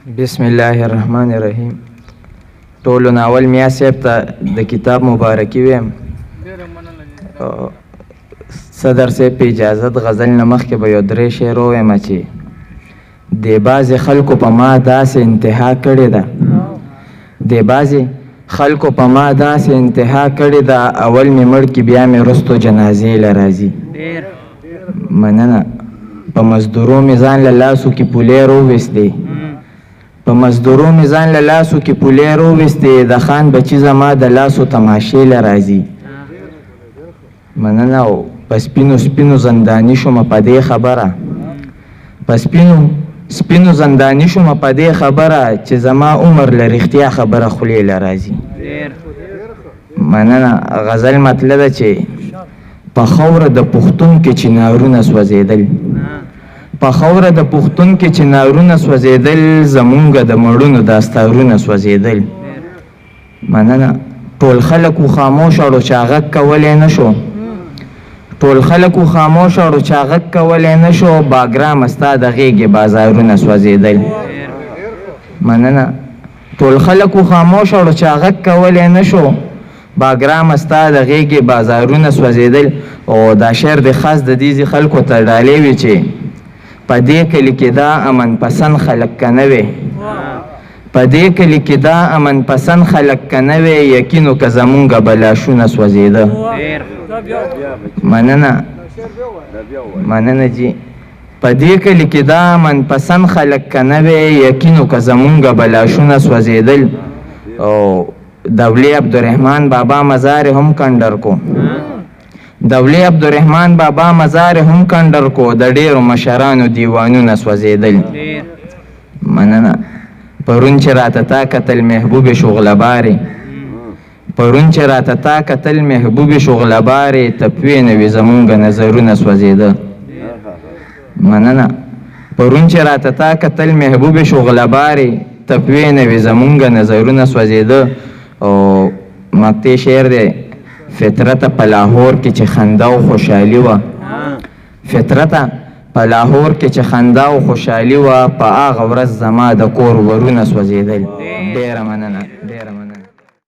بسم الله الرحمن الرحیم. ټولو ناول میا صاحب ته د کتاب مبارکي ویم. صدر صاحب په اجازت غزل نه مخکې به یو درې شعر ووایم چې د بعضې خلکو په ما داسې انتها کړې ده اول مې مړ کړي بیا مې وروستو جنازې له راځي. مننه. په مزدورو مې ځان له لاسو کې پولې روویستې د خان بچي زما د لاسو تماشې له راځي. مننه. او په سپینو زنداني شومه په دې خبره چې زما عمر له رښتیا خبره خولې له راځي. مننه. غزل مطلب ده چې په خاوره د پښتون کې چې نارونه سوځېدل زمونږ د مړونو داستارونه سوځېدل. مننه. ټول خلک و خاموش اړو چې غږ کولی نه شو باګرامه ستا د غېږې بازارونه سوځېدل. مننه. ټول خلک و خاموش اړو چې غږ کولی نه شو باګرامه ستا د غېږې بازارونه سوځېدل. او دا شعر د خاص د دې خلکو ته ډالۍ وي چې په دې کلي کې دا امن پسند خلک که نه وی یقینو که زمونږ به لاشونه سوځېده. مننه جي. په دې کلي کې دا امن پسند خلک که نه وی یقینو که زمونږ به لاشونه سوځېدل. او دولي عبدالرحمن بابا مزار هم کندر کو د ډیرو مشرانو دیوانونه سوځېدل. مننه. پرون چې راته تا کتل محبوب شغلبارې تپوې نه وي زمونږ نظرونه سوځېده. مننه. پرون چې راته تا کتل محبوب شغلبارې تپوې نه وي زمونږ نظرونه سوځېده. او مقطع شعر دی. فطرته په لاهور کې چې خندا او خوشحالي وه په هغه ورځ زما د کور ورونه سوځېدل. ډېره مننه.